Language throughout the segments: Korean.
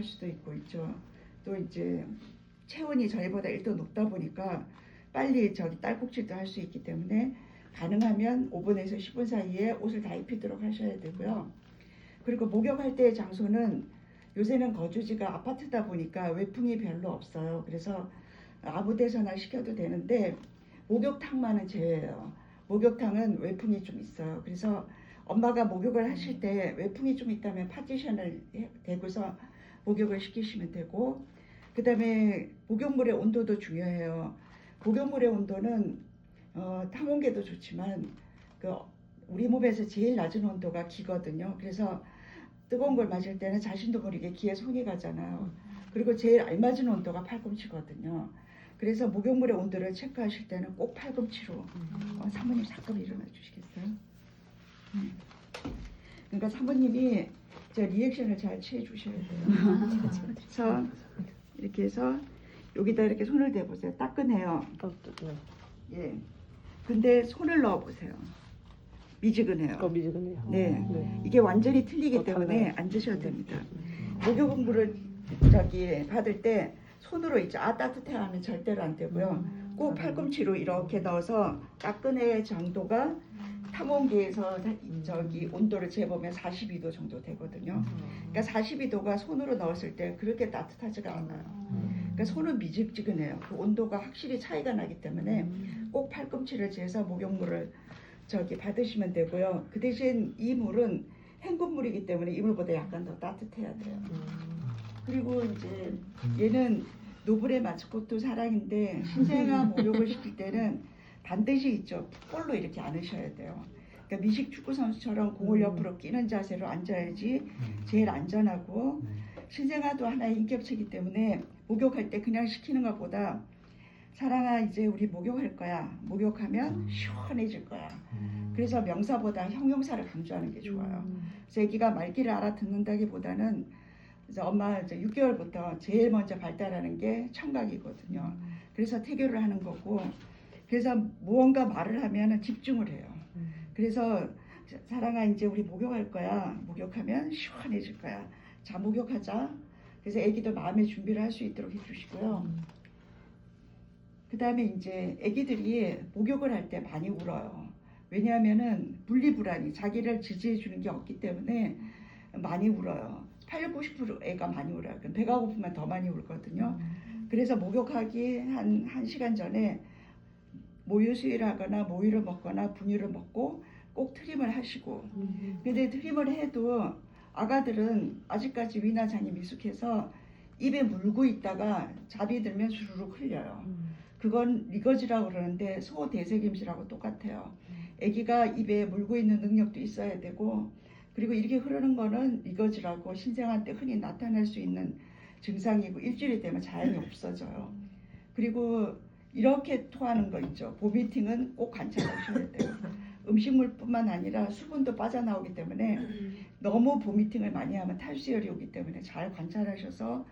할 수도 있고 있죠. 또 이제 체온이 저희보다 1도 높다 보니까 빨리 저기 딸꾹질도 할 수 있기 때문에 가능하면 5분에서 10분 사이에 옷을 다 입히도록 하셔야 되고요. 그리고 목욕할 때의 장소는 요새는 거주지가 아파트다 보니까 외풍이 별로 없어요. 그래서 아무 데서나 시켜도 되는데 목욕탕만은 제외예요. 목욕탕은 외풍이 좀 있어요. 그래서 엄마가 목욕을 하실 때 외풍이 좀 있다면 파티션을 대고서 목욕을 시키시면 되고, 그 다음에 목욕물의 온도도 중요해요. 목욕물의 온도는 탕온계도 좋지만 우리 몸에서 제일 낮은 온도가 기거든요. 그래서 뜨거운 걸 마실 때는 자신도 모르게 기에 손이 가잖아요. 그리고 제일 알맞은 온도가 팔꿈치거든요. 그래서 목욕물의 온도를 체크하실 때는 꼭 팔꿈치로. 사모님 잠깐 일어나 주시겠어요? 그러니까 사모님이 저 리액션을 잘 취해 주셔야 돼요. 그래서 이렇게 해서 여기다 이렇게 손을 대보세요. 따끈해요. 예. 근데 손을 넣어 보세요. 미지근해요. 미지근해요. 네. 네. 이게 완전히 틀리기 때문에 달라요. 앉으셔도 됩니다. 목욕 공부를 저기 받을 때 손으로 있죠. 따뜻해 하면 절대로 안 되고요. 꼭 팔꿈치로 이렇게 넣어서 따끈해 정도가 탐온기에서 저기 온도를 재보면 42도 정도 되거든요. 그러니까 42도가 손으로 넣었을 때 그렇게 따뜻하지가 않아요. 그러니까 손은 미지근해요. 그 온도가 확실히 차이가 나기 때문에 꼭 팔꿈치를 재서 목욕물을 저기 받으시면 되고요. 그 대신 이 물은 헹굼물이기 때문에 이 물보다 약간 더 따뜻해야 돼요. 그리고 이제 얘는 노블의 마스코트 사랑인데 신생아 목욕을 시킬 때는 반드시 있죠. 볼로 이렇게 안으셔야 돼요. 그러니까 미식 축구 선수처럼 공을 옆으로 끼는 자세로 앉아야지 제일 안전하고, 신생아도 하나의 인격체이기 때문에 목욕할 때 그냥 시키는 것보다 사랑아 이제 우리 목욕할 거야. 목욕하면 시원해질 거야. 그래서 명사보다 형용사를 강조하는 게 좋아요. 그래서 애기가 말귀를 알아듣는다기보다는 그래서 엄마 이제 6개월부터 제일 먼저 발달하는 게 청각이거든요. 그래서 태교를 하는 거고, 그래서 무언가 말을 하면 집중을 해요. 그래서 사랑아 이제 우리 목욕할 거야. 목욕하면 시원해질 거야. 자 목욕하자. 그래서 애기도 마음의 준비를 할 수 있도록 해주시고요. 그 다음에 이제 애기들이 목욕을 할 때 많이 울어요. 왜냐하면은 분리불안이 자기를 지지해 주는 게 없기 때문에 많이 울어요. 80, 90% 애가 많이 울어요. 배가 고프면 더 많이 울거든요. 그래서 목욕하기 한 1시간 전에 모유 수유를 하거나 모유를 먹거나 분유를 먹고 꼭 트림을 하시고, 근데 트림을 해도 아가들은 아직까지 위나장이 미숙해서 입에 물고 있다가 잡이 들면 주르륵 흘려요. 그건 리거지라고 그러는데 소대색임실하고 똑같아요. 아기가 입에 물고 있는 능력도 있어야 되고, 그리고 이렇게 흐르는 거는 리거지라고 신생아 때 흔히 나타날 수 있는 증상이고 일주일이 되면 자연히 없어져요. 그리고 이렇게 토하는 거 있죠. 보미팅은 꼭 관찰하셔야 돼요. 음식물뿐만 아니라 수분도 빠져나오기 때문에 너무 보미팅을 많이 하면 탈수열이 오기 때문에 잘 관찰하셔서,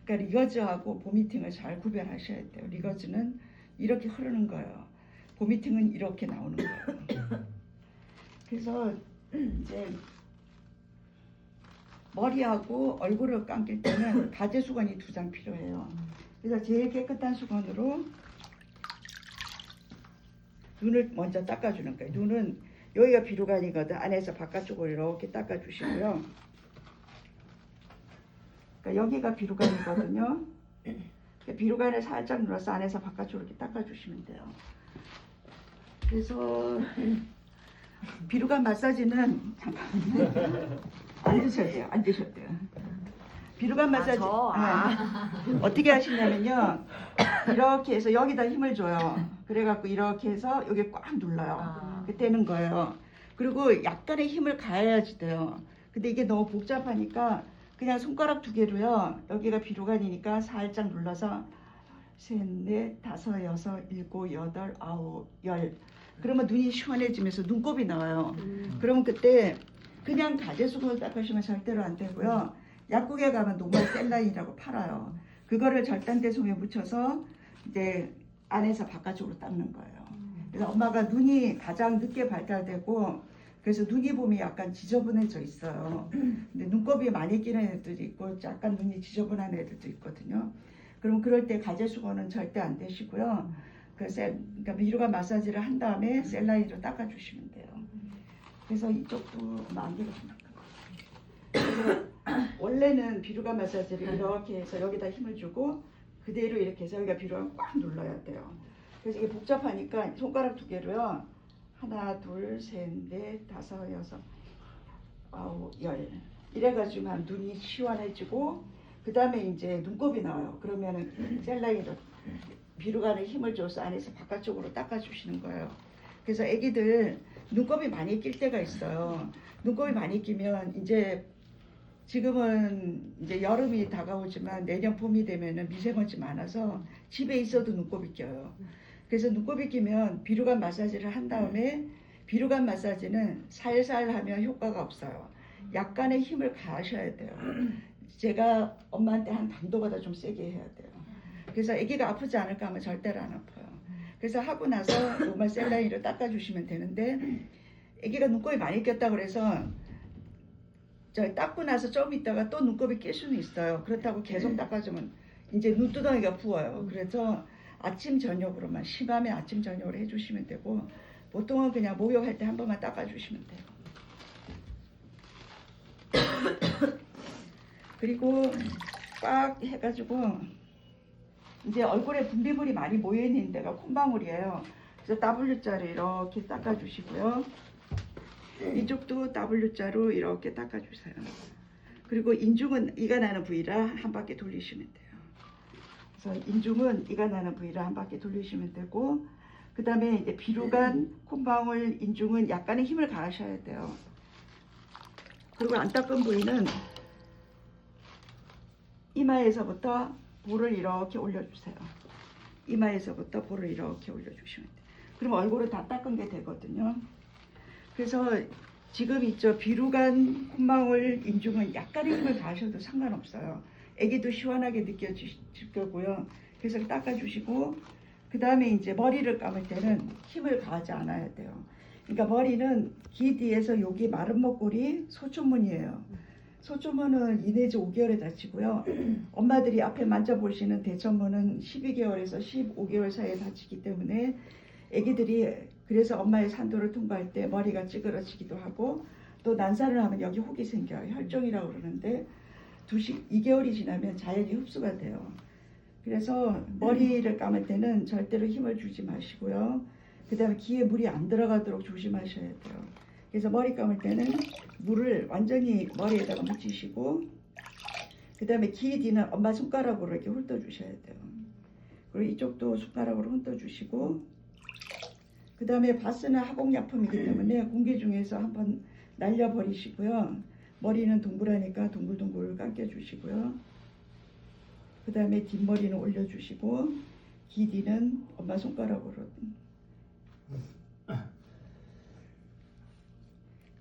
그러니까 리거즈하고 보미팅을 잘 구별하셔야 돼요. 리거즈는 이렇게 흐르는 거예요. 보미팅은 이렇게 나오는 거예요. 그래서 이제 머리하고 얼굴을 감길 때는 가제 수건이 2장 필요해요. 그래서 제일 깨끗한 수건으로 눈을 먼저 닦아주는 거예요. 눈은 여기가 비루간이거든. 안에서 바깥쪽으로 이렇게 닦아주시고요. 그러니까 여기가 비루간이거든요. 비루간을 살짝 눌러서 안에서 바깥쪽으로 이렇게 닦아주시면 돼요. 그래서 비루간 마사지는 잠깐만요. 앉으셔야 돼요. 앉으셔야 돼요. 비루간 마사지 어떻게 하시냐면요. 이렇게 해서 여기다 힘을 줘요. 그래갖고 이렇게 해서 여기 꽉 눌러요. 그때는 거예요. 그리고 약간의 힘을 가해야지 돼요. 근데 이게 너무 복잡하니까 그냥 손가락 2개로요. 여기가 비루간이니까 살짝 눌러서 3, 4, 5, 6, 7, 8, 9, 10. 그러면 눈이 시원해지면서 눈곱이 나와요. 그러면 그때 그냥 가제수건을 닦으시면 절대로 안 되고요. 약국에 가면 노멀 셀라인이라고 팔아요. 그거를 절단대송에 묻혀서 이제 안에서 바깥쪽으로 닦는 거예요. 그래서 엄마가 눈이 가장 늦게 발달되고 그래서 눈이 보면 약간 지저분해져 있어요. 근데 눈곱이 많이 끼는 애들도 있고 약간 눈이 지저분한 애들도 있거든요. 그럼 그럴 때 가제수건은 절대 안 되시고요. 그러니까 비루가 마사지를 한 다음에 셀라인으로 닦아주시면 돼요. 그래서 이쪽도 만개가 좀 그래서 원래는 비루가 마사지를 이렇게 해서 여기다 힘을 주고 그대로 이렇게 해서 여기가 비루가 꽉 눌러야 돼요. 그래서 이게 복잡하니까 손가락 2개로요. 하나, 둘, 셋, 넷, 다섯, 여섯, 아홉, 열. 이래가지고 눈이 시원해지고 그 다음에 이제 눈곱이 나와요. 그러면은 셀라인으로 비루가는 힘을 줘서 안에서 바깥쪽으로 닦아주시는 거예요. 그래서 애기들 눈곱이 많이 낄 때가 있어요. 눈곱이 많이 끼면 이제 지금은 이제 여름이 다가오지만 내년 봄이 되면은 미세먼지 많아서 집에 있어도 눈곱이 껴요. 그래서 눈곱이 끼면 비루간 마사지를 한 다음에 비루간 마사지는 살살 하면 효과가 없어요. 약간의 힘을 가하셔야 돼요. 제가 엄마한테 한 강도보다 좀 세게 해야 돼요. 그래서 아기가 아프지 않을까 하면 절대로 안 아파요. 그래서 하고 나서 노멀 셀라인으로 닦아주시면 되는데 아기가 눈곱이 많이 꼈다 그래서 닦고 나서 좀 있다가 또 눈곱이 낄 수는 있어요. 그렇다고 계속 닦아주면 이제 눈두덩이가 부어요. 그래서 아침 저녁으로만 심하면 아침 저녁으로 해주시면 되고 보통은 그냥 목욕할 때 한 번만 닦아주시면 돼요. 그리고 꽉 해가지고 이제 얼굴에 분비물이 많이 모여있는 데가 콧방울이에요. 그래서 W자로 이렇게 닦아주시고요. 이쪽도 W자로 이렇게 닦아주세요. 그리고 인중은 이가 나는 부위라 한 바퀴 돌리시면 돼요. 그래서 인중은 이가 나는 부위라 한 바퀴 돌리시면 되고 그 다음에 이제 비루간, 콧방울, 인중은 약간의 힘을 가하셔야 돼요. 그리고 안 닦은 부위는 이마에서부터 볼을 이렇게 올려주세요. 이마에서부터 볼을 이렇게 올려주시면 돼요. 그럼 얼굴을 다 닦은 게 되거든요. 그래서 지금 있죠. 비루간, 콧방울, 인중은 약간의 힘을 가하셔도 상관없어요. 애기도 시원하게 느껴질 거고요. 그래서 닦아주시고 그 다음에 이제 머리를 감을 때는 힘을 가하지 않아야 돼요. 그러니까 머리는 귀 뒤에서 여기 마른 목골이 소초문이에요. 소초문은 2 내지 5개월에 다치고요. 엄마들이 앞에 만져보시는 대천문은 12개월에서 15개월 사이에 다치기 때문에 애기들이 그래서 엄마의 산도를 통과할 때 머리가 찌그러지기도 하고 또 난사를 하면 여기 혹이 생겨요. 혈종이라고 그러는데 2개월이 지나면 자연히 흡수가 돼요. 그래서 머리를 감을 때는 절대로 힘을 주지 마시고요. 그 다음에 귀에 물이 안 들어가도록 조심하셔야 돼요. 그래서 머리 감을 때는 물을 완전히 머리에다가 묻히시고 그 다음에 귀 뒤는 엄마 손가락으로 이렇게 훑어주셔야 돼요. 그리고 이쪽도 손가락으로 훑어주시고 그 다음에 바스는 화공약품이기 때문에 공기 중에서 한번 날려버리시고요. 머리는 동그라니까 동글동글 감겨주시고요. 그 다음에 뒷머리는 올려주시고 귀 뒤는 엄마 손가락으로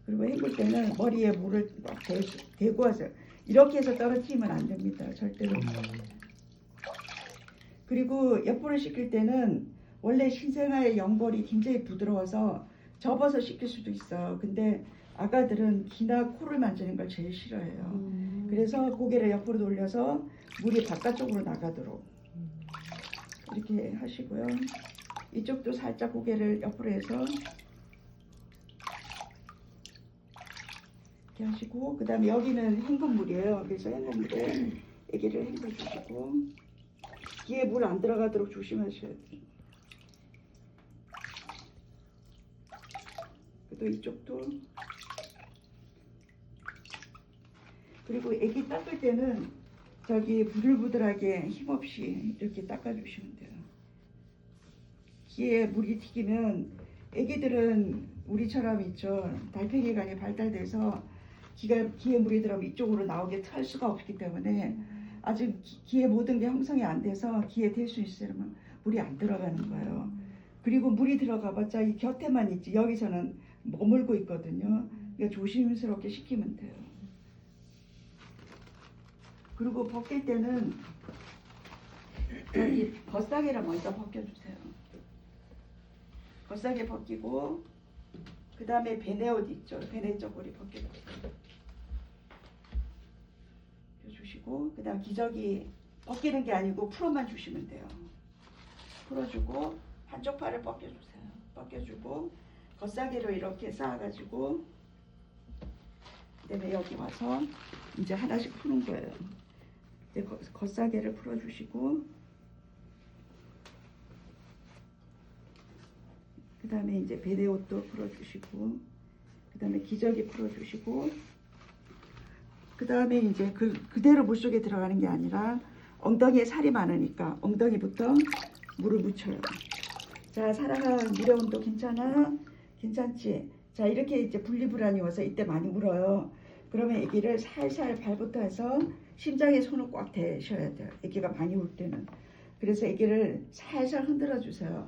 그리고 헹굴 때는 머리에 물을 막 대고 하세요. 이렇게 해서 떨어뜨리면 안 됩니다. 절대로. 그리고 옆으로 씻길 때는 원래 신생아의 연골이 굉장히 부드러워서 접어서 씻길 수도 있어요. 근데 아가들은 귀나 코를 만지는 걸 제일 싫어해요. 그래서 고개를 옆으로 돌려서 물이 바깥쪽으로 나가도록 이렇게 하시고요. 이쪽도 살짝 고개를 옆으로 해서 이렇게 하시고 그 다음에 여기는 헹군물이에요. 그래서 헹군물에 애기를 헹궈주시고 귀에 물 안 들어가도록 조심하셔야 돼요. 또 이쪽도 그리고 애기 닦을 때는 저기 부들부들하게 힘없이 이렇게 닦아주시면 돼요. 귀에 물이 튀기면 애기들은 우리처럼 있죠. 달팽이관이 발달돼서 귀에 물이 들어가면 이쪽으로 나오게 할 수가 없기 때문에 아직 귀에 모든 게 형성이 안 돼서 귀에 댈 수 있으면 물이 안 들어가는 거예요. 그리고 물이 들어가봤자 이 곁에만 있지 여기서는 머물고 있거든요. 그러니까 조심스럽게 씻기면 돼요. 그리고 벗길 때는 여기 겉사개를 먼저 벗겨주세요. 겉사개 벗기고 그 다음에 베네 옷 있죠. 베네 쪼그리 벗겨주시고, 그 다음 기저귀 벗기는 게 아니고 풀어만 주시면 돼요. 풀어주고 한쪽 팔을 벗겨주세요. 벗겨주고 겉사귀로 이렇게 쌓아가지고, 그다음에 여기 와서 이제 하나씩 푸는 거예요. 이제 겉사귀를 풀어주시고, 그 다음에 이제 베네 옷도 풀어주시고, 그 다음에 기저귀 풀어주시고, 그 다음에 이제 그대로 물속에 들어가는 게 아니라 엉덩이에 살이 많으니까 엉덩이부터 물을 묻혀요. 자, 사랑아, 물의 온도 괜찮아? 괜찮지? 자, 이렇게 이제 분리불안이 와서 이때 많이 울어요. 그러면 아기를 살살 발부터 해서 심장에 손을 꽉 대셔야 돼요. 아기가 많이 울 때는. 그래서 아기를 살살 흔들어 주세요.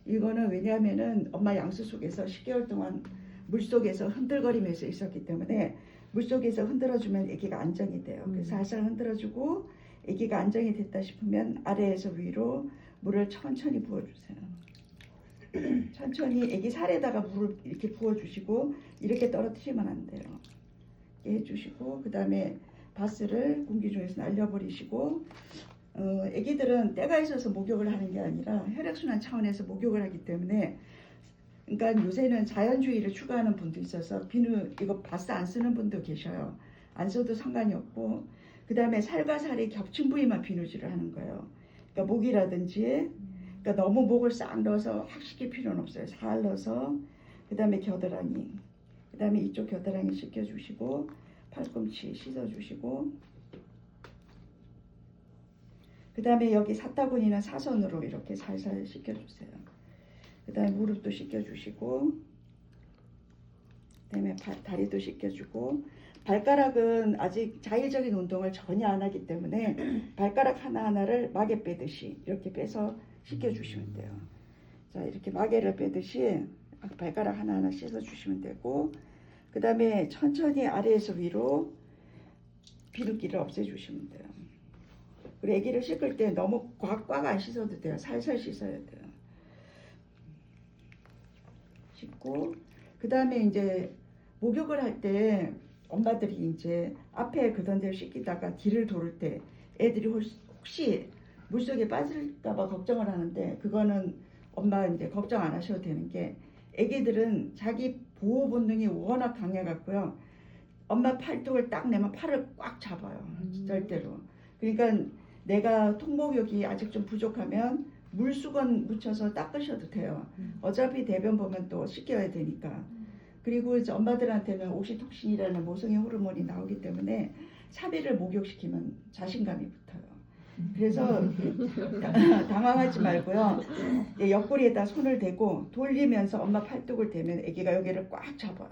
이거는 왜냐하면은 엄마 양수 속에서 10개월 동안 물속에서 흔들거리면서 있었기 때문에 물속에서 흔들어주면 아기가 안정이 돼요. 그래서 살살 흔들어주고 아기가 안정이 됐다 싶으면 아래에서 위로 물을 천천히 부어주세요. 천천히 아기 살에다가 물을 이렇게 부어주시고 이렇게 떨어뜨리면 안 돼요. 이렇게 해주시고, 그 다음에 바스를 공기 중에서 날려버리시고, 아기들은 때가 있어서 목욕을 하는 게 아니라 혈액순환 차원에서 목욕을 하기 때문에, 그러니까 요새는 자연주의를 추구하는 분도 있어서 비누 이거 바스 안 쓰는 분도 계셔요. 안 써도 상관이 없고, 그 다음에 살과 살이 겹친 부위만 비누질을 하는 거예요. 그러니까 목이라든지, 그러니까 너무 목을 싹 넣어서 확 씻길 필요는 없어요. 살 넣어서, 그 다음에 겨드랑이, 그 다음에 이쪽 겨드랑이 씻겨주시고, 팔꿈치 씻어주시고, 그 다음에 여기 사타구니는 사선으로 이렇게 살살 씻겨주세요. 그 다음에 무릎도 씻겨주시고, 그 다음에 다리도 씻겨주고, 발가락은 아직 자의적인 운동을 전혀 안 하기 때문에 발가락 하나하나를 마개 빼듯이 이렇게 빼서 씻겨주시면 돼요. 자, 이렇게 마개를 빼듯이 발가락 하나하나 씻어주시면 되고, 그 다음에 천천히 아래에서 위로 비ヌ기를 없애주시면 돼요. 그리고 아기를 씻을 때 너무 꽉꽉 안 씻어도 돼요. 살살 씻어야 돼요. 씻고, 그 다음에 이제 목욕을 할 때 엄마들이 이제 앞에 그던 데를 씻기다가 뒤를 돌을 때 애들이 혹시 물속에 빠질까봐 걱정을 하는데, 그거는 엄마 이제 걱정 안 하셔도 되는 게, 애기들은 자기 보호 본능이 워낙 강해갖고요. 엄마 팔뚝을 딱 내면 팔을 꽉 잡아요. 절대로. 그러니까 내가 통목욕이 아직 좀 부족하면 물수건 묻혀서 닦으셔도 돼요. 어차피 대변 보면 또 씻겨야 되니까. 그리고 이제 엄마들한테는 옥시톡신이라는 모성의 호르몬이 나오기 때문에 사비를 목욕시키면 자신감이 붙어요. 그래서 당황하지 말고요. 옆구리에다 손을 대고 돌리면서 엄마 팔뚝을 대면 아기가 여기를 꽉 잡아요.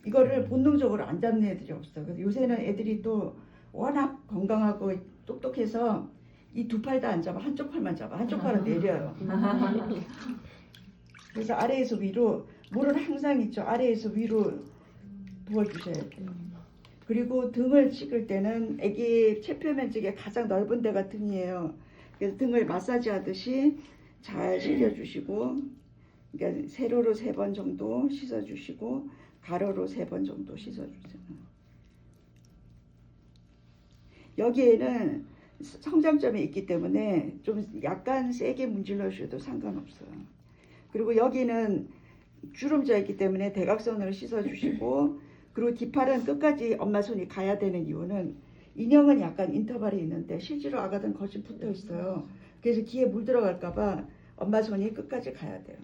이거를 본능적으로 안 잡는 애들이 없어요. 그래서 요새는 애들이 또 워낙 건강하고 똑똑해서 이 두 팔 다 안 잡아. 한쪽 팔만 잡아. 한쪽 팔은 내려요. 그래서 아래에서 위로, 물은 항상 있죠. 아래에서 위로 부어주셔야 돼요. 그리고 등을 씻을 때는 아기 체표면 쪽에 가장 넓은 데가 등이에요. 그래서 등을 마사지 하듯이 잘 씻겨주시고, 그러니까 세로로 3번 정도 씻어주시고, 가로로 3번 정도 씻어주세요. 여기에는 성장점이 있기 때문에 좀 약간 세게 문질러 주셔도 상관없어요. 그리고 여기는 주름져 있기 때문에 대각선으로 씻어주시고, 그리고 뒷팔은 끝까지 엄마 손이 가야 되는 이유는, 인형은 약간 인터벌이 있는데 실제로 아가들은 거의 붙어 있어요. 그래서 귀에 물 들어갈까봐 엄마 손이 끝까지 가야 돼요.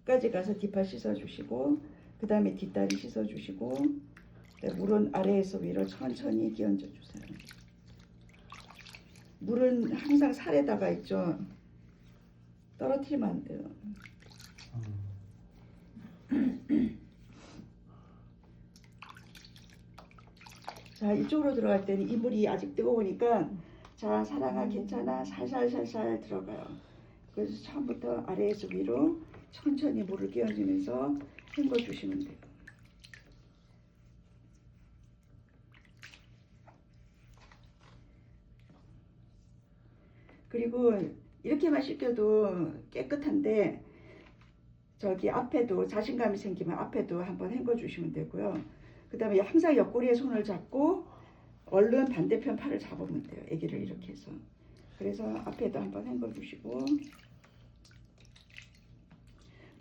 끝까지 가서 뒷팔 씻어주시고, 그 다음에 뒷다리 씻어주시고, 물은 아래에서 위로 천천히 끼얹어 주세요. 물은 항상 살에다가 있죠. 떨어뜨리면 안 돼요. 자, 이쪽으로 들어갈 때는 이 물이 아직 뜨거우니까, 자, 사랑아 괜찮아? 살살살살 들어가요. 그래서 처음부터 아래에서 위로 천천히 물을 끼얹으면서 헹궈주시면 돼요. 그리고 이렇게만 씻겨도 깨끗한데, 저기 앞에도 자신감이 생기면 앞에도 한번 헹궈 주시면 되고요. 그 다음에 항상 옆구리에 손을 잡고 얼른 반대편 팔을 잡으면 돼요. 아기를 이렇게 해서. 그래서 앞에도 한번 헹궈 주시고,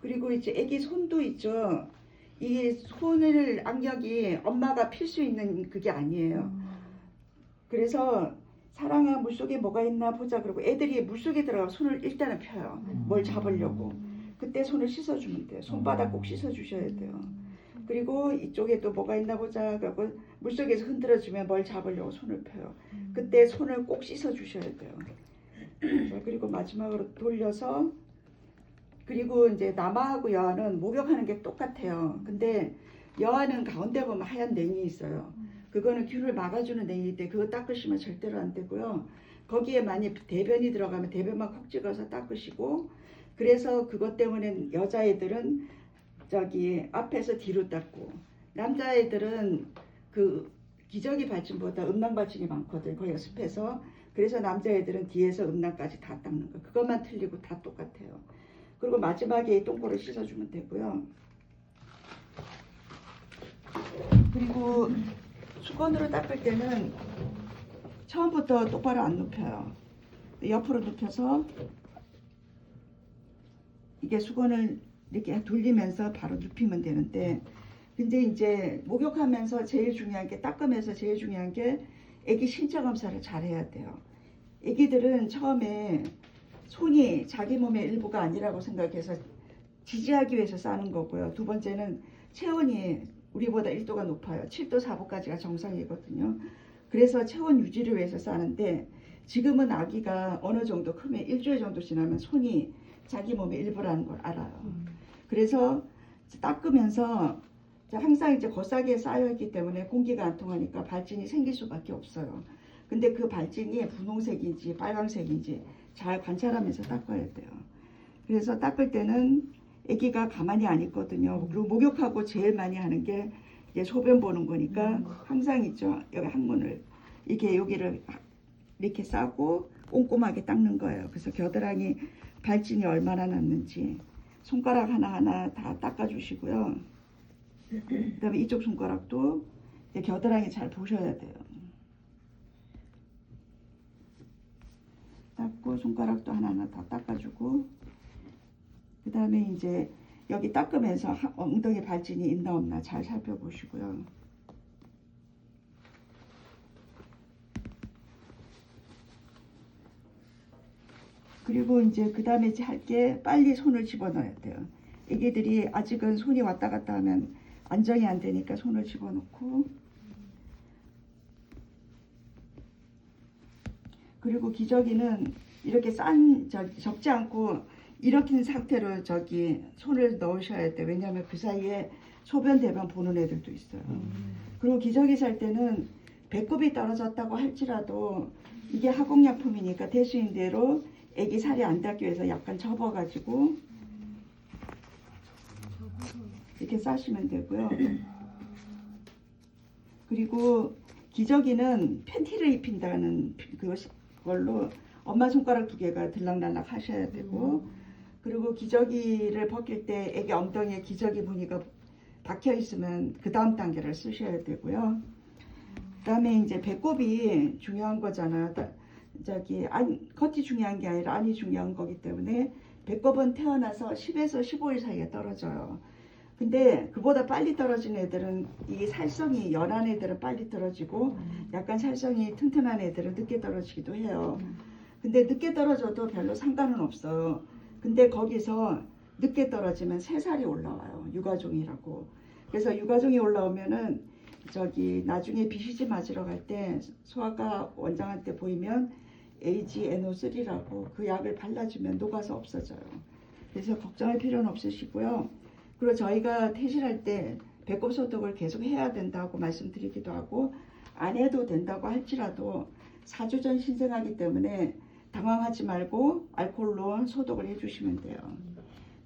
그리고 이제 아기 손도 있죠. 이 손을 악력이 엄마가 필 수 있는 그게 아니에요. 그래서 사랑아 물속에 뭐가 있나 보자 그러고 애들이 물속에 들어가 손을 일단은 펴요. 뭘 잡으려고. 그때 손을 씻어주면 돼요. 손바닥 꼭 씻어주셔야 돼요. 그리고 이쪽에도 뭐가 있나 보자 그러고 물속에서 흔들어주면 뭘 잡으려고 손을 펴요. 그때 손을 꼭 씻어주셔야 돼요. 자, 그리고 마지막으로 돌려서, 그리고 이제 남아하고 여아는 목욕하는 게 똑같아요. 근데 여아는 가운데 보면 하얀 냉이 있어요. 그거는 균을 막아주는 냉이인데 그거 닦으시면 절대로 안 되고요. 거기에 만약 대변이 들어가면 대변만 콕 찍어서 닦으시고, 그래서 그것 때문에 여자애들은 저기 앞에서 뒤로 닦고, 남자애들은 그 기저귀 발진보다 음낭 발진이 많거든요. 거기가 습해서. 그래서 남자애들은 뒤에서 음낭까지 다 닦는 거. 그것만 틀리고 다 똑같아요. 그리고 마지막에 똥꼬를 씻어주면 되고요. 그리고 수건으로 닦을 때는 처음부터 똑바로 안 눕혀요. 옆으로 눕혀서 이게 수건을 이렇게 돌리면서 바로 눕히면 되는데, 근데 이제 목욕하면서 제일 중요한 게, 닦으면서 제일 중요한 게 애기 신체 검사를 잘 해야 돼요. 애기들은 처음에 손이 자기 몸의 일부가 아니라고 생각해서 지지하기 위해서 싸는 거고요. 두 번째는 체온이 우리보다 1도가 높아요. 7도 4분까지가 정상이거든요. 그래서 체온 유지를 위해서 싸는데, 지금은 아기가 어느 정도 크면 일주일 정도 지나면 손이 자기 몸의 일부라는 걸 알아요. 그래서 닦으면서 항상 이제 겉사기에 쌓여있기 때문에 공기가 안 통하니까 발진이 생길 수밖에 없어요. 근데 그 발진이 분홍색인지 빨강색인지 잘 관찰하면서 닦아야 돼요. 그래서 닦을 때는 아기가 가만히 안 있거든요. 그리고 목욕하고 제일 많이 하는 게 이제 소변 보는 거니까 항상 있죠. 여기 항문을 이렇게 여기를 이렇게 싸고 꼼꼼하게 닦는 거예요. 그래서 겨드랑이 발진이 얼마나 났는지 손가락 하나하나 다 닦아주시고요. 그 다음에 이쪽 손가락도 겨드랑이 잘 보셔야 돼요. 닦고 손가락도 하나하나 다 닦아주고, 그 다음에 이제 여기 닦으면서 엉덩이 발진이 있나 없나 잘 살펴보시고요. 그리고 이제 그 다음에 할 게 빨리 손을 집어넣어야 돼요. 애기들이 아직은 손이 왔다 갔다 하면 안정이 안 되니까 손을 집어넣고, 그리고 기저귀는 이렇게 접지 않고 이렇게 상태로 손을 넣으셔야 돼요. 왜냐하면 그 사이에 소변 대변 보는 애들도 있어요. 그리고 기저귀 살 때는 배꼽이 떨어졌다고 할지라도 이게 하공약품이니까 대수인대로 애기 살이 안 닿기 위해서 약간 접어가지고 이렇게 싸시면 되고요. 그리고 기저귀는 팬티를 입힌다는 그걸로 엄마 손가락 2개가 들락날락 하셔야 되고, 그리고 기저귀를 벗길 때 애기 엉덩이에 기저귀 무늬가 박혀 있으면 그 다음 단계를 쓰셔야 되고요. 그 다음에 이제 배꼽이 중요한 거잖아. 겉이 중요한 게 아니라 안이 중요한 거기 때문에 배꼽은 태어나서 10에서 15일 사이에 떨어져요. 근데 그보다 빨리 떨어지는 애들은 이 살성이 연한 애들은 빨리 떨어지고 약간 살성이 튼튼한 애들은 늦게 떨어지기도 해요. 근데 늦게 떨어져도 별로 상관은 없어요. 근데 거기서 늦게 떨어지면 새살이 올라와요. 육아종이라고. 그래서 육아종이 올라오면은 나중에 BCG 맞으러 갈 때 소아과 원장한테 보이면 AGNO3라고 그 약을 발라주면 녹아서 없어져요. 그래서 걱정할 필요는 없으시고요. 그리고 저희가 퇴실할 때 배꼽 소독을 계속 해야 된다고 말씀드리기도 하고, 안 해도 된다고 할지라도 4주 전 신생아기 때문에 당황하지 말고 알코올로 소독을 해주시면 돼요.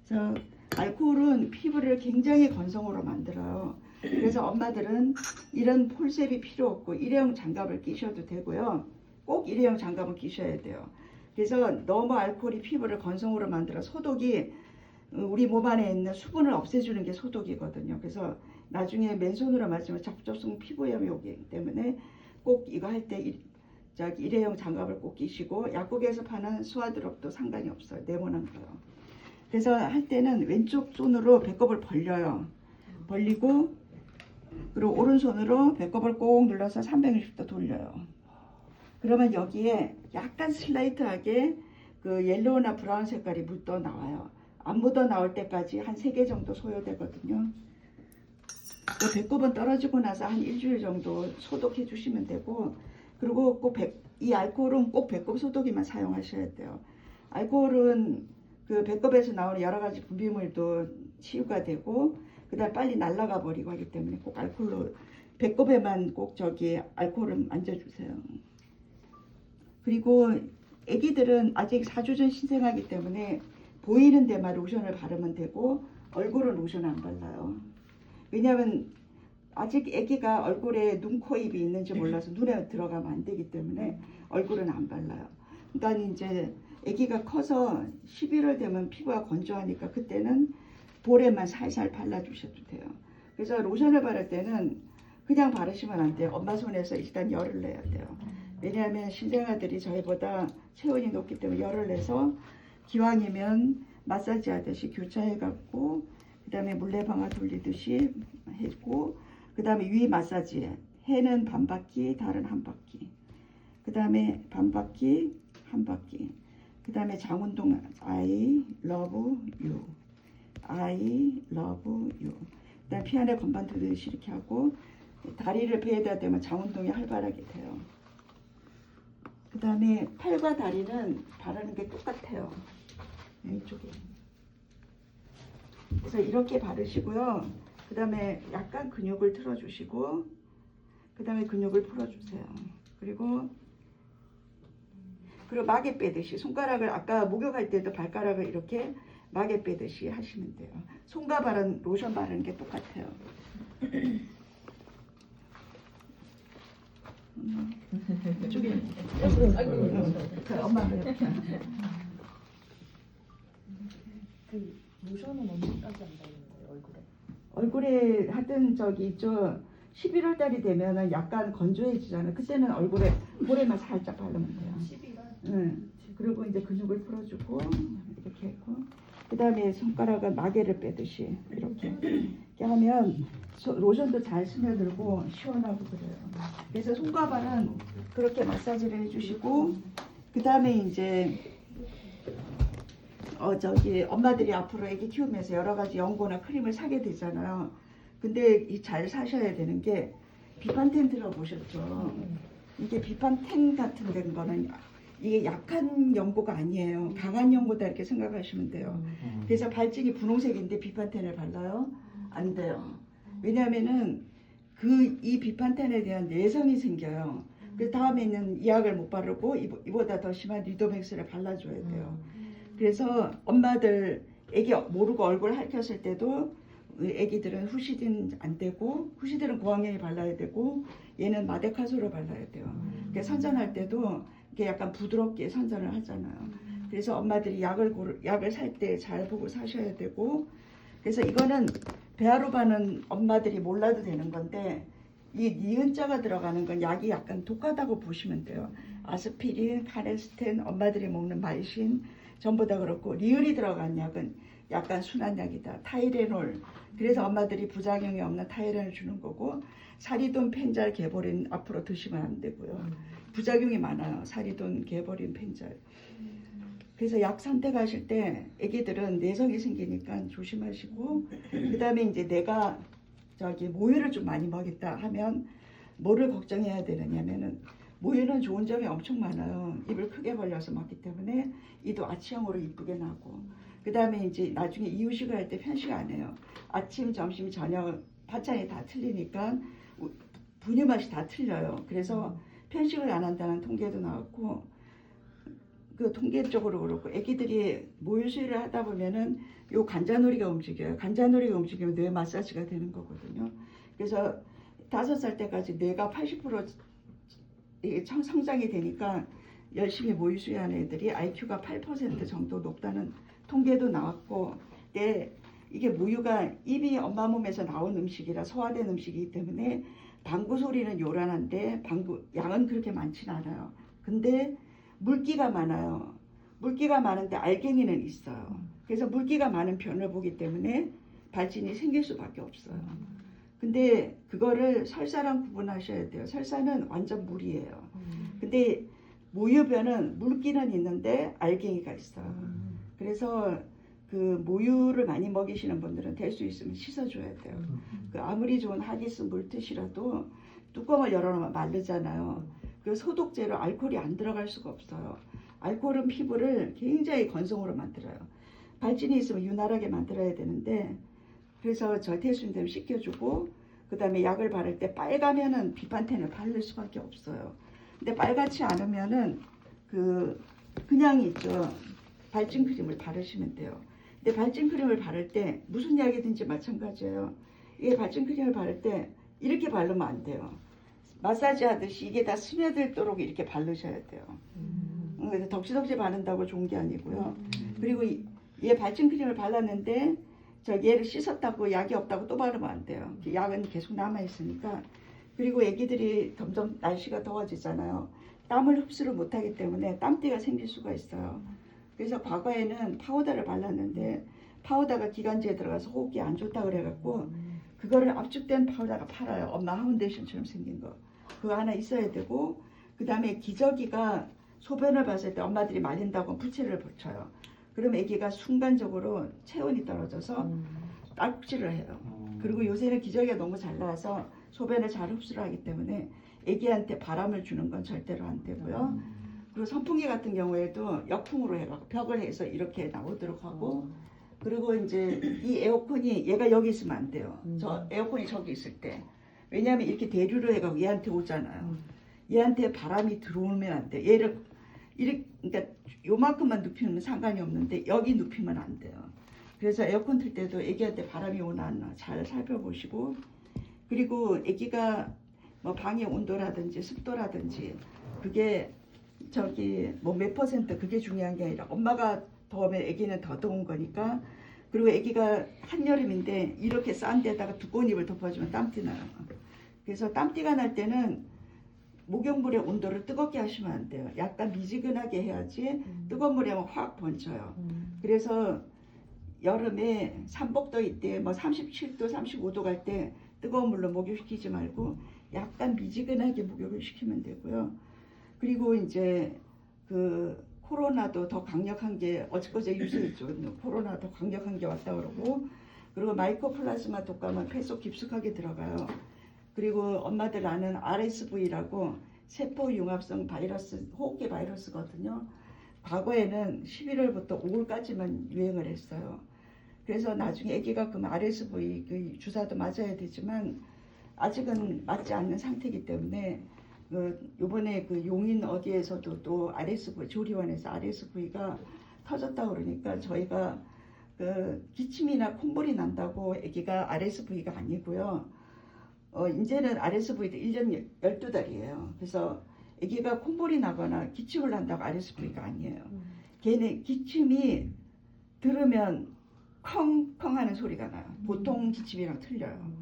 그래서 알코올은 피부를 굉장히 건성으로 만들어요. 그래서 엄마들은 이런 폴셉이 필요 없고 일회용 장갑을 끼셔도 되고요. 꼭 일회용 장갑은 끼셔야 돼요. 그래서 너무 알코올이 피부를 건성으로 만들어 소독이 우리 몸 안에 있는 수분을 없애주는 게 소독이거든요. 그래서 나중에 맨손으로 맞으면 접촉성 피부염이 오기 때문에 꼭 이거 할 때 일회용 장갑을 꼭 끼시고 약국에서 파는 수화드롭도 상관이 없어요. 네모난 거요. 그래서 할 때는 왼쪽 손으로 배꼽을 벌려요. 벌리고 그리고 오른손으로 배꼽을 꼭 눌러서 360도 돌려요. 그러면 여기에 약간 슬라이트하게 그 옐로우나 브라운 색깔이 묻어 나와요. 안 묻어 나올 때까지 한 3개 정도 소요되거든요. 그 배꼽은 떨어지고 나서 한 일주일 정도 소독해 주시면 되고, 그리고 꼭 이 알코올은 꼭 배꼽 소독에만 사용하셔야 돼요. 알코올은 그 배꼽에서 나오는 여러 가지 분비물도 치유가 되고 그다음 빨리 날아가 버리고 하기 때문에 꼭 알코올로 배꼽에만 꼭 알코올을 만져주세요. 그리고 아기들은 아직 4주 전 신생아기 때문에 보이는 데만 로션을 바르면 되고 얼굴은 로션 안 발라요. 왜냐하면 아직 아기가 얼굴에 눈, 코, 입이 있는지 몰라서 눈에 들어가면 안 되기 때문에 얼굴은 안 발라요. 그러니까 이제 아기가 커서 11월 되면 피부가 건조하니까 그때는 볼에만 살살 발라주셔도 돼요. 그래서 로션을 바를 때는 그냥 바르시면 안 돼요. 엄마 손에서 일단 열을 내야 돼요. 왜냐하면 신생아들이 저희보다 체온이 높기 때문에 열을 내서 기왕이면 마사지 하듯이 교차해갖고 그 다음에 물레방아 돌리듯이 해주고 그 다음에 위 마사지 해는 반 바퀴 달은 한 바퀴 그 다음에 반 바퀴 한 바퀴 그 다음에 장운동 I love you I love you 그 다음에 피아노 건반 두듯이 이렇게 하고 다리를 베에다 대면 장운동이 활발하게 돼요. 그 다음에 팔과 다리는 바르는 게 똑같아요. 이쪽에. 그래서 이렇게 바르시고요. 그 다음에 약간 근육을 틀어주시고 그 다음에 근육을 풀어주세요. 그리고 마개 빼듯이 손가락을 아까 목욕할 때도 발가락을 이렇게 마개 빼듯이 하시면 돼요. 손과 로션 바르는 게 똑같아요. 이쪽에 엄마 그 로션은 언제까지 안 바르는 거예요, 얼굴에? 얼굴에 하든 11월 달이 되면은 약간 건조해지잖아요. 그때는 얼굴에 볼에만 살짝 바르면 돼요. 11월? 응. 그리고 이제 근육을 풀어주고 이렇게 했고 그 다음에 손가락을 마개를 빼듯이 이렇게 하면 로션도 잘 스며들고 시원하고 그래요. 그래서 손과 발은 그렇게 마사지를 해주시고 그 다음에 이제 엄마들이 앞으로 아기 키우면서 여러 가지 연고나 크림을 사게 되잖아요. 근데 잘 사셔야 되는 게 비판텐 들어보셨죠? 이게 비판텐 같은 된 거는 이게 약한 연고가 아니에요. 강한 연고다 이렇게 생각하시면 돼요. 그래서 발진이 분홍색인데 비판텐을 발라요? 안 돼요. 왜냐하면은 이 비판텐에 대한 내성이 생겨요. 그 다음에는 이 약을 못 바르고 이보다 더 심한 리도맥스를 발라줘야 돼요. 그래서 엄마들 애기 모르고 얼굴 핥혔을 때도 애기들은 후시딘 안 되고 후시딘은 고학년이 발라야 되고 얘는 마데카소를 발라야 돼요. 그러니까 선전할 때도 이게 약간 부드럽게 선전을 하잖아요. 그래서 엄마들이 약을 살 때 잘 보고 사셔야 되고 그래서 이거는 베아로바는 엄마들이 몰라도 되는 건데 이 니은자가 들어가는 건 약이 약간 독하다고 보시면 돼요. 아스피린, 카네스텐, 엄마들이 먹는 마이신 전부 다 그렇고 리을이 들어간 약은 약간 순한 약이다. 타이레놀. 그래서 엄마들이 부작용이 없는 타이레놀 주는 거고 사리돈, 펜잘, 개보린 앞으로 드시면 안 되고요. 부작용이 많아요. 사리돈, 개보린, 펜잘. 그래서 약 선택하실 때 애기들은 내성이 생기니까 조심하시고 그 다음에 이제 내가 모유를 좀 많이 먹였다 하면 뭐를 걱정해야 되느냐면은 모유는 좋은 점이 엄청 많아요. 입을 크게 벌려서 먹기 때문에 이도 아치형으로 이쁘게 나고 그 다음에 이제 나중에 이유식을 할 때 편식 안 해요. 아침, 점심, 저녁 반찬이 다 틀리니까 분유 맛이 다 틀려요. 그래서 편식을 안 한다는 통계도 나왔고 그 통계적으로 그렇고 애기들이 모유 수유를 하다 보면은 요 관자놀이가 움직여요. 관자놀이가 움직이면 뇌 마사지가 되는 거거든요. 그래서 5살 때까지 뇌가 80% 성장이 되니까 열심히 모유 수유하는 애들이 IQ가 8% 정도 높다는 통계도 나왔고 근데 이게 모유가 이미 엄마 몸에서 나온 음식이라 소화된 음식이기 때문에 방구 소리는 요란한데 방구 양은 그렇게 많지는 않아요. 근데 물기가 많아요. 물기가 많은데 알갱이는 있어요. 그래서 물기가 많은 편을 보기 때문에 발진이 생길 수밖에 없어요. 근데 그거를 설사랑 구분하셔야 돼요. 설사는 완전 물이에요. 근데 모유변은 물기는 있는데 알갱이가 있어요. 그래서 그 모유를 많이 먹이시는 분들은 될 수 있으면 씻어줘야 돼요. 그 아무리 좋은 하기스 물뜻이라도 뚜껑을 열어놓으면 마르잖아요. 그 소독제로 알코올이 안 들어갈 수가 없어요. 알코올은 피부를 굉장히 건성으로 만들어요. 발진이 있으면 윤활하게 만들어야 되는데 그래서 저 태수님 되면 씻겨주고 그 다음에 약을 바를 때 빨가면은 비판텐을 바를 수밖에 없어요. 근데 빨갛지 않으면은 그냥 있죠. 발진 크림을 바르시면 돼요. 근데 발진 크림을 바를 때 무슨 약이든지 마찬가지예요. 이게 발진 크림을 바를 때 이렇게 바르면 안 돼요. 마사지 하듯이 이게 다 스며들도록 이렇게 바르셔야 돼요. 그래서 덕지덕지 바른다고 좋은 게 아니고요. 그리고 얘 발진 크림을 발랐는데 저 얘를 씻었다고 약이 없다고 또 바르면 안 돼요. 약은 계속 남아 있으니까. 그리고 애기들이 점점 날씨가 더워지잖아요. 땀을 흡수를 못하기 때문에 땀띠가 생길 수가 있어요. 그래서 과거에는 파우더를 발랐는데 파우더가 기관지에 들어가서 호흡기 안 좋다 그래갖고 그거를 압축된 파우더가 팔아요. 엄마 파운데이션처럼 생긴 거. 그거 하나 있어야 되고 그 다음에 기저귀가 소변을 봤을 때 엄마들이 말린다고 부채를 붙여요. 그럼 아기가 순간적으로 체온이 떨어져서 딸꾹질을 해요. 그리고 요새는 기저귀가 너무 잘 나와서 소변을 잘 흡수를 하기 때문에 아기한테 바람을 주는 건 절대로 안 되고요. 그리고 선풍기 같은 경우에도 역풍으로 해갖고 벽을 해서 이렇게 나오도록 하고 그리고 이제 이 에어컨이 얘가 여기 있으면 안 돼요. 저 에어컨이 저기 있을 때 왜냐하면 이렇게 대류를 해갖고 얘한테 오잖아요. 얘한테 바람이 들어오면 안 돼. 얘를 이렇게 그러니까 요만큼만 눕히면 상관이 없는데 여기 눕히면 안 돼요. 그래서 에어컨 틀 때도 아기한테 바람이 오나 안 나 잘 살펴보시고 그리고 아기가 뭐 방의 온도라든지 습도라든지 그게 저기 뭐 몇 퍼센트 그게 중요한 게 아니라 엄마가 더우면 아기는 더 더운 거니까 그리고 아기가 한여름인데 이렇게 싼 데다가 두꺼운 이불 덮어주면 땀띠 나요. 그래서 땀띠가 날 때는 목욕물의 온도를 뜨겁게 하시면 안 돼요. 약간 미지근하게 해야지 뜨거운 물에 하면 확 번져요. 그래서 여름에 삼복도 이때 뭐 37도 35도 갈 때 뜨거운 물로 목욕시키지 말고 약간 미지근하게 목욕을 시키면 되고요. 그리고 이제 그 코로나도 더 강력한 게 어저께 뉴스에 있죠. 코로나 더 강력한 게 왔다 그러고 그리고 마이코플라즈마 독감은 폐 속 깊숙하게 들어가요. 그리고 엄마들 아는 RSV라고 세포융합성 바이러스, 호흡기 바이러스거든요. 과거에는 11월부터 5월까지만 유행을 했어요. 그래서 나중에 아기가 그럼 RSV 그 주사도 맞아야 되지만 아직은 맞지 않는 상태이기 때문에 요번에 그 용인 어디에서도 또 RSV 조리원에서 RSV가 터졌다 그러니까 저희가 그 기침이나 콧물이 난다고 아기가 RSV가 아니고요. 이제는 RSV도 1년 12달이에요. 그래서 아기가 콧물이 나거나 기침을 난다고 RSV가 아니에요. 걔네 기침이 들으면 컹컹 하는 소리가 나요. 보통 기침이랑 틀려요.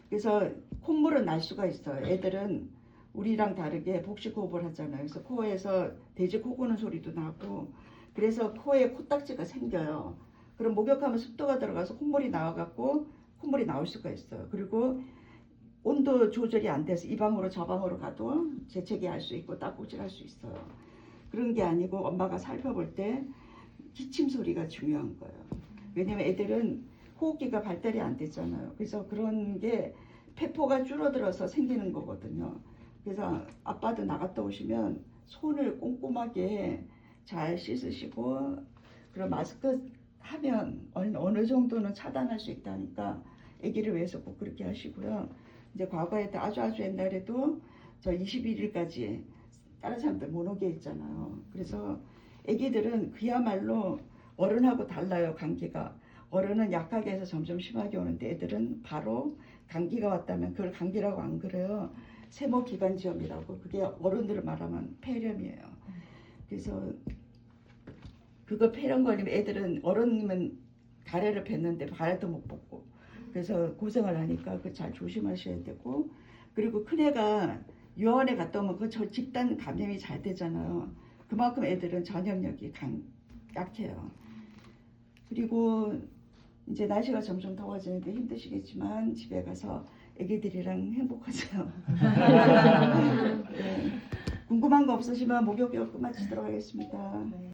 그래서 콧물은 날 수가 있어요. 애들은 우리랑 다르게 복식호흡을 하잖아요. 그래서 코에서 돼지 코 고는 소리도 나고 그래서 코에 코딱지가 생겨요. 그럼 목욕하면 습도가 들어가서 콧물이 나와갖고 콧물이 나올 수가 있어요. 그리고 온도 조절이 안 돼서 이 방으로 저 방으로 가도 재채기 할 수 있고 딱꼭질 할 수 있어요. 그런 게 아니고 엄마가 살펴볼 때 기침 소리가 중요한 거예요. 왜냐면 애들은 호흡기가 발달이 안 됐잖아요. 그래서 그런 게 폐포가 줄어들어서 생기는 거거든요. 그래서 아빠도 나갔다 오시면 손을 꼼꼼하게 잘 씻으시고 그리고 마스크 하면 어느 정도는 차단할 수 있다니까 아기를 위해서 꼭 그렇게 하시고요. 이제 과거에 아주 옛날에도 저 21일까지 다른 사람들 못 오게 했잖아요. 그래서 아기들은 그야말로 어른하고 달라요. 감기가 어른은 약하게 해서 점점 심하게 오는데 애들은 바로 감기가 왔다면 그걸 감기라고 안 그래요. 세모기관지염이라고 그게 어른들을 말하면 폐렴이에요. 그래서 그거 폐렴 걸리면 애들은 어른이면 가래를 뱉는데 가래도 못 벗고 그래서 고생을 하니까 그 잘 조심하셔야 되고 그리고 큰애가 유아원에 갔다 오면 그 저 집단 감염이 잘 되잖아요. 그만큼 애들은 전염력이 약해요. 그리고 이제 날씨가 점점 더워지니까 힘드시겠지만 집에 가서 애기들이랑 행복하세요. 네. 궁금한 거 없으시면 목욕 끝마치도록 하겠습니다.